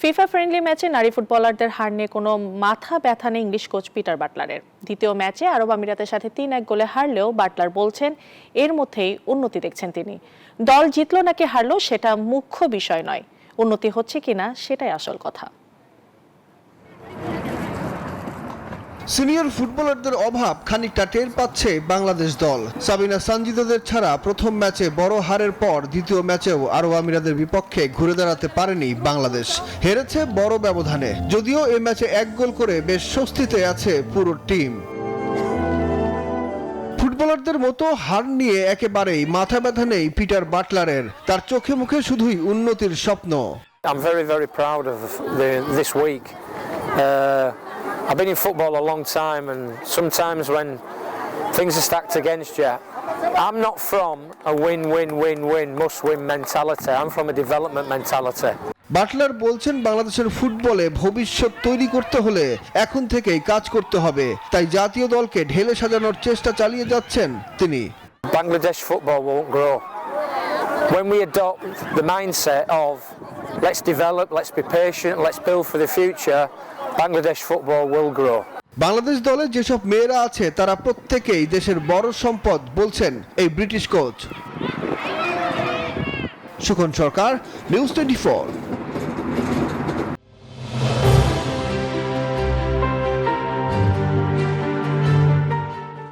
FIFA friendly ম্যাচে নারী ফুটবলারদের হার নিয়ে কোনো মাথা ব্যথা নেই ইংলিশ কোচ পিটার বাটলারের। দ্বিতীয় ম্যাচে আরব আমিরাতের সাথে ৩-১ গোলে হারলেও বাটলার বলছেন এর মধ্যেই উন্নতি দেখছেন তিনি। দল জিতলো নাকি হারলো সেটা মুখ্য বিষয় নয়, উন্নতি হচ্ছে কিনা সেটাই আসল কথা। সিনিয়র ফুটবলারদের অভাব খানিকটা টের পাচ্ছে বাংলাদেশ দল। সাবিনা সানজিদাদের ছাড়া প্রথম ম্যাচে বড় হারের পর দ্বিতীয় ম্যাচেও আরব আমিরাতের বিপক্ষে ঘুরে দাঁড়াতে পারেনি বাংলাদেশ, হেরেছে বড় ব্যবধানে। যদিও এ ম্যাচে ১ গোল করে বেশ স্বস্তিতে আছে পুরো টিম। ফুটবলারদের মতো হার নিয়ে একেবারেই মাথা ব্যথা নেই পিটার বাটলারের, তার চোখে মুখে শুধুই উন্নতির স্বপ্ন। I'm very proud of this week. I've been in football a long time, and sometimes when things are stacked against you, I'm not from a win must win mentality. I'm from a development mentality. Butler বলছেন বাংলাদেশের ফুটবলে ভবিষ্যৎ তৈরি করতে হলে এখন থেকেই কাজ করতে হবে, তাই জাতীয় দলকে ঢেলে সাজানোর চেষ্টা চালিয়ে যাচ্ছেন তিনি। Bangladesh football won't grow when we adopt the mindset of let's develop, let's be patient, let's build for the future. Bangladesh football will grow. Bangladesh দলে যেসব মেয়েরা আছে তারা প্রত্যেকেই দেশের বড় সম্পদ বলছেন এই ব্রিটিশ কোচ। সুখন সরকার, নিউজ 24।